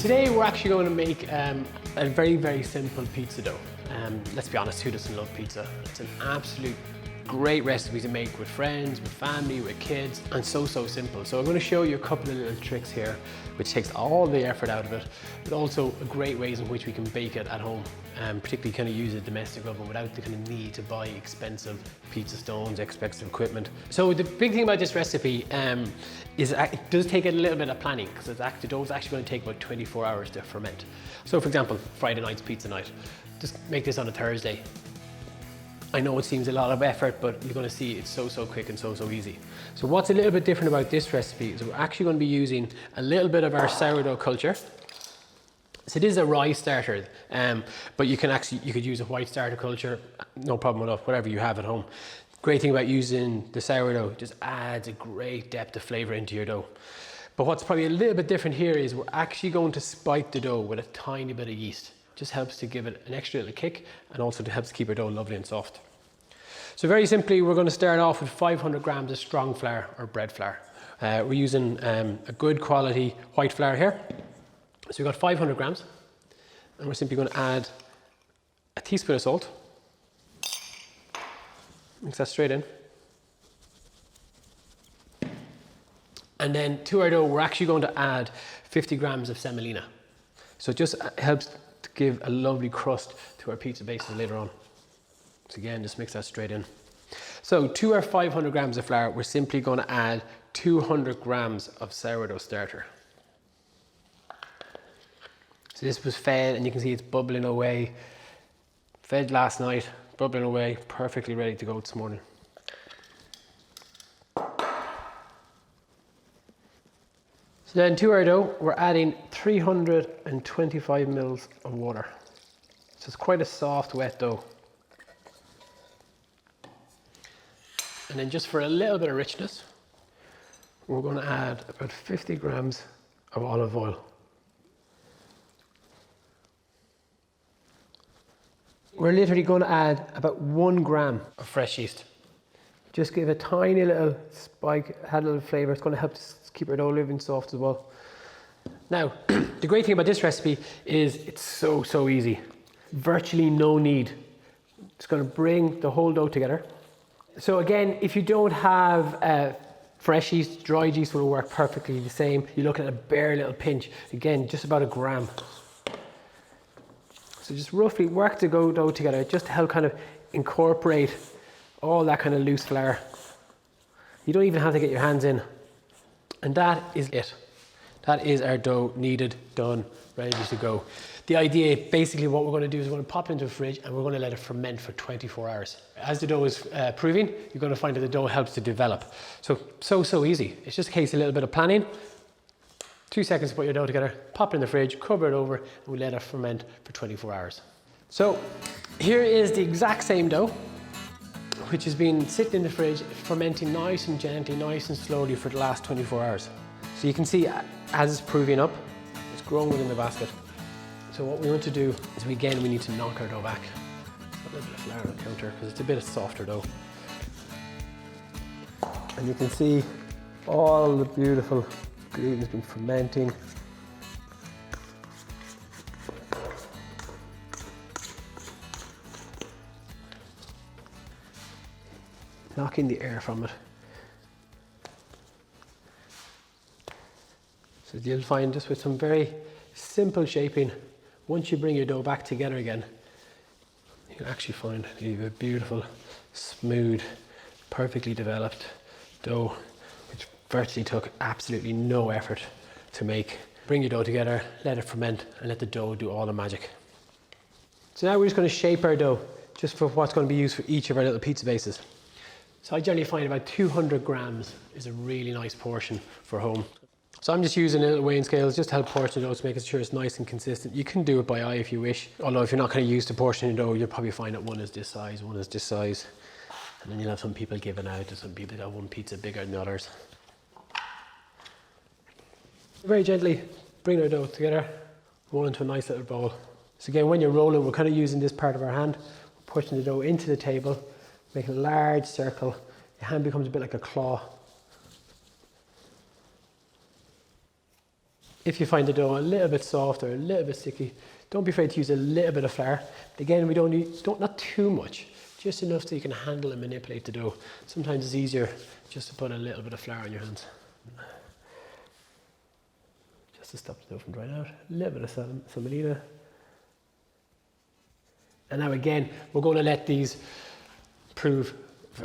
Today we're actually going to make a very simple pizza dough. Let's be honest, who doesn't love pizza? It's an absolute great recipe to make with friends, with family, with kids, and so simple. So I'm going to show you a couple of little tricks here which takes all the effort out of it, but also great ways in which we can bake it at home, particularly kind of use a domestic oven without the kind of need to buy expensive pizza stones, expensive equipment. So the big thing about this recipe is it does take a little bit of planning, because the dough is actually going to take about 24 hours to ferment. So for example, Friday night's pizza night, just make this on a Thursday. I know it seems a lot of effort, but you're going to see it's so quick and so easy. So what's a little bit different about this recipe is we're actually going to be using a little bit of our sourdough culture. So this is a rye starter, but you could use a white starter culture, no problem at all, whatever you have at home. Great thing about using the sourdough, it just adds a great depth of flavour into your dough. But what's probably a little bit different here is we're actually going to spike the dough with a tiny bit of yeast. Just helps to give it an extra little kick, and also to helps keep our dough lovely and soft. So very simply, we're going to start off with 500 grams of strong flour or bread flour. We're using a good quality white flour here. So we've got 500 grams, and we're simply going to add a teaspoon of salt. Mix that straight in. And then to our dough, we're actually going to add 50 grams of semolina. So it just helps to give a lovely crust to our pizza bases later on. So again, just mix that straight in. So to our 500 grams of flour, we're simply going to add 200 grams of sourdough starter. So this was fed, and you can see it's bubbling away. Fed last night, bubbling away, perfectly ready to go this morning. So then to our dough, we're adding 325 mils of water. So it's quite a soft, wet dough. And then just for a little bit of richness, we're going to add about 50 grams of olive oil. We're literally going to add about 1 gram of fresh yeast. Just give a tiny little spike, add a little flavour. It's going to help keep our dough living soft as well. Now, the great thing about this recipe is it's so easy. Virtually no knead. It's going to bring the whole dough together. So again, if you don't have fresh yeast, dried yeast will work perfectly the same. You're looking at a bare little pinch. Again, just about 1 gram. So just roughly work the dough together just to help kind of incorporate all that kind of loose flour. You don't even have to get your hands in. And that is it. That is our dough kneaded, done, ready to go. The idea, basically what we're going to do is we're going to pop it into the fridge and we're going to let it ferment for 24 hours. As the dough is proving, you're going to find that the dough helps to develop. So easy. It's just a case of a little bit of planning. 2 seconds to put your dough together, pop it in the fridge, cover it over, and we let it ferment for 24 hours. So here is the exact same dough, which has been sitting in the fridge, fermenting nice and gently, nice and slowly for the last 24 hours. So you can see as it's proving up, it's growing within the basket. So what we want to do is we need to knock our dough back. Put a little bit of flour on the counter because it's a bit of softer dough. And you can see all the beautiful gluten has been fermenting. Knocking the air from it. So you'll find just with some very simple shaping, once you bring your dough back together again, you'll actually find you have a beautiful, smooth, perfectly developed dough, which virtually took absolutely no effort to make. Bring your dough together, let it ferment, and let the dough do all the magic. So now we're just going to shape our dough, just for what's going to be used for each of our little pizza bases. So I generally find about 200 grams is a really nice portion for home. So I'm just using a little weighing scales just to help portion the dough, to make sure it's nice and consistent. You can do it by eye if you wish. Although if you're not going to use the portion of dough, you'll probably find that one is this size, one is this size. And then you'll have some people giving out to some people that have one pizza bigger than the others. Very gently bring our dough together, roll into a nice little bowl. So again, when you're rolling, we're kind of using this part of our hand, pushing the dough into the table, making a large circle. Your hand becomes a bit like a claw. If you find the dough a little bit soft or a little bit sticky, don't be afraid to use a little bit of flour. Again, we don't need, not too much, just enough so you can handle and manipulate the dough. Sometimes it's easier just to put a little bit of flour on your hands. Just to stop the dough from drying out. A little bit of semolina. And now again, we're going to let these prove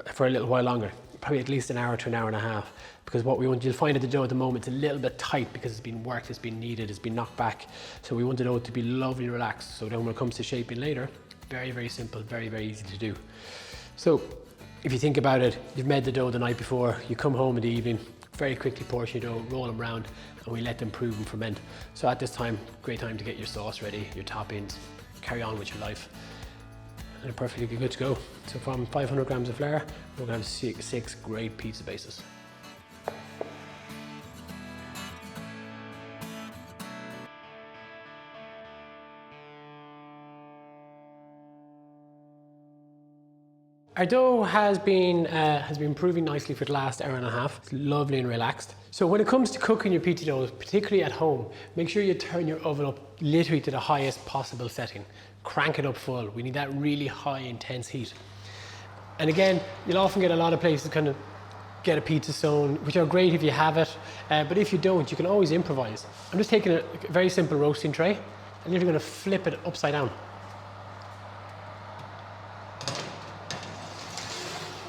for a little while longer, probably at least an hour to an hour and a half, because what we want, you'll find that the dough at the moment is a little bit tight because it's been worked, it's been kneaded, it's been knocked back. So we want the dough to be lovely relaxed. So then when it comes to shaping later, very, very simple, very, very easy to do. So if you think about it, you've made the dough the night before, you come home in the evening, very quickly portion your dough, roll them around, and we let them prove and ferment. So at this time, great time to get your sauce ready, your toppings, carry on with your life. And they're perfectly good to go. So from 500 grams of flour, we're gonna have six great pizza bases. Our dough has been proving nicely for the last hour and a half. It's lovely and relaxed. So when it comes to cooking your pizza dough, particularly at home, make sure you turn your oven up literally to the highest possible setting. Crank it up full. We need that really high, intense heat. And again, you'll often get a lot of places kind of get a pizza stone, which are great if you have it. But if you don't, you can always improvise. I'm just taking a very simple roasting tray and you're going to flip it upside down.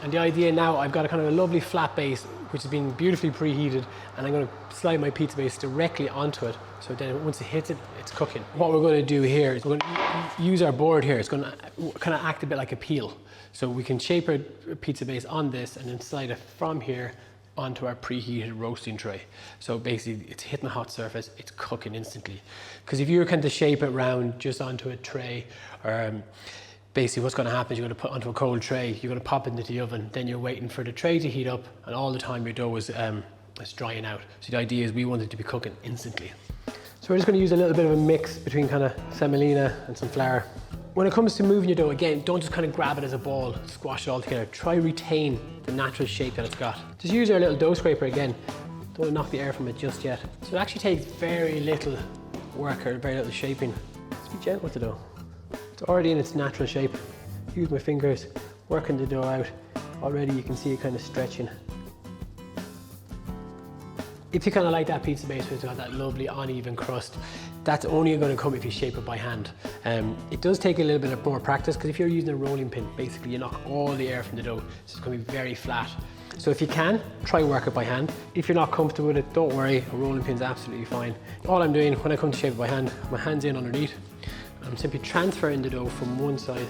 And the idea now, I've got a kind of a lovely flat base, which has been beautifully preheated, and I'm going to slide my pizza base directly onto it. So then once it hits it, it's cooking. What we're going to do here is we're going to use our board here. It's going to kind of act a bit like a peel. So we can shape our pizza base on this and then slide it from here onto our preheated roasting tray. So basically it's hitting a hot surface, it's cooking instantly. Because if you were kind of shape it round just onto a tray, basically what's going to happen is you're going to put onto a cold tray, you're going to pop it into the oven, then you're waiting for the tray to heat up, and all the time your dough is drying out. So the idea is we want it to be cooking instantly. So we're just going to use a little bit of a mix between kind of semolina and some flour. When it comes to moving your dough, again, don't just kind of grab it as a ball, squash it all together. Try retain the natural shape that it's got. Just use our little dough scraper again. Don't knock the air from it just yet. So it actually takes very little work or very little shaping. Just be gentle with the dough. It's already in its natural shape. Use my fingers, working the dough out. Already you can see it kind of stretching. If you kind of like that pizza base where it's got that lovely uneven crust, that's only going to come if you shape it by hand. It does take a little bit of more practice, because if you're using a rolling pin, basically you knock all the air from the dough, so it's going to be very flat. So if you can, try work it by hand. If you're not comfortable with it, don't worry, a rolling pin's absolutely fine. All I'm doing when I come to shape it by hand, my hand's in underneath, I'm simply transferring the dough from one side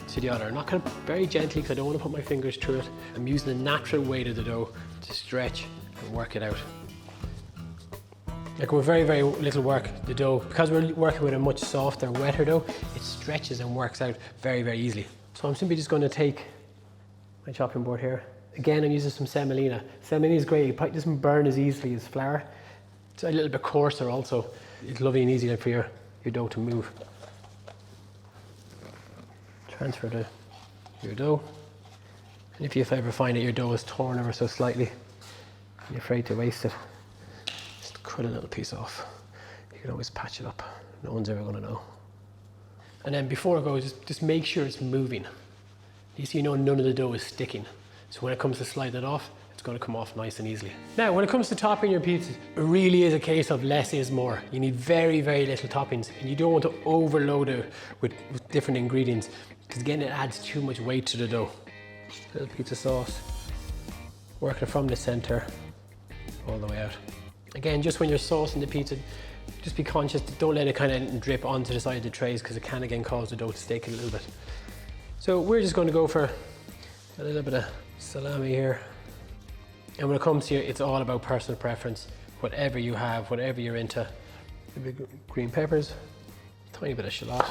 to the other. Not kind of very gently, because I don't want to put my fingers through it. I'm using the natural weight of the dough to stretch and work it out. Like with very, very little work, the dough, because we're working with a much softer, wetter dough, it stretches and works out very, very easily. So I'm simply just going to take my chopping board here. Again, I'm using some semolina. Semolina is great, it doesn't burn as easily as flour. It's a little bit coarser also. It's lovely and easy for your dough to move. Transfer your dough. And if you ever find that your dough is torn ever so slightly, you're afraid to waste it, just cut a little piece off. You can always patch it up. No one's ever going to know. And then before it goes, just make sure it's moving. At least you know none of the dough is sticking. So when it comes to slide it off, it's going to come off nice and easily. Now, when it comes to topping your pizzas, it really is a case of less is more. You need very, very little toppings, and you don't want to overload it with different ingredients, because again, it adds too much weight to the dough. A little pizza sauce, working from the center all the way out. Again, just when you're saucing the pizza, just be conscious, don't let it kind of drip onto the side of the trays, because it can again cause the dough to stick a little bit. So we're just going to go for a little bit of salami here. And when it comes to it's all about personal preference. Whatever you have, whatever you're into. A bit of green peppers, tiny bit of shallot.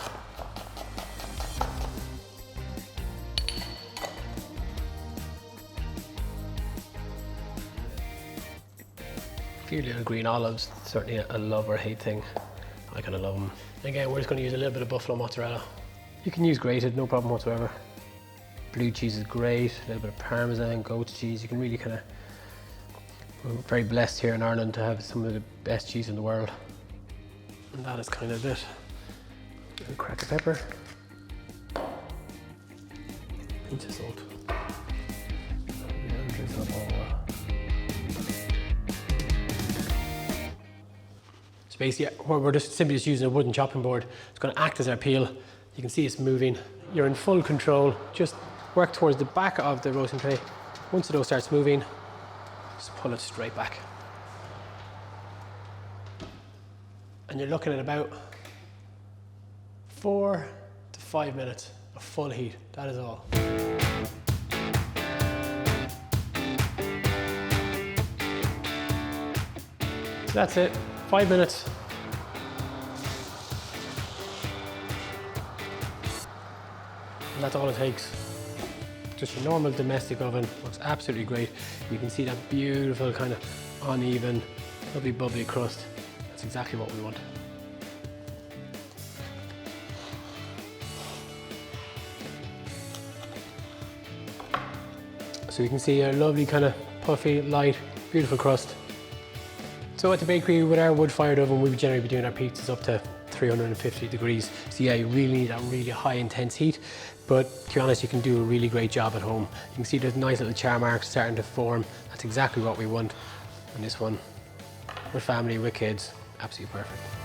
A few little green olives, certainly a love or hate thing. I kind of love them. Again, we're just going to use a little bit of buffalo mozzarella. You can use grated, no problem whatsoever. Blue cheese is great, a little bit of Parmesan, goat's cheese. You can really kind of, we're very blessed here in Ireland to have some of the best cheese in the world. And that is kind of it. A crack of pepper. Pinch of salt. And drizzle up all that. So basically, we're just simply using a wooden chopping board. It's going to act as our peel. You can see it's moving. You're in full control. Just work towards the back of the roasting tray. Once the dough starts moving, just pull it straight back. And you're looking at about 4 to 5 minutes of full heat. That is all. So that's it, 5 minutes. And that's all it takes. Just a normal domestic oven, looks absolutely great. You can see that beautiful kind of uneven, lovely bubbly crust. That's exactly what we want. So you can see a lovely kind of puffy, light, beautiful crust. So at the bakery with our wood-fired oven, we would generally be doing our pizzas up to 350 degrees. So yeah, you really need that really high intense heat. But to be honest, you can do a really great job at home. You can see there's nice little char marks starting to form. That's exactly what we want. And this one, with family, with kids, absolutely perfect.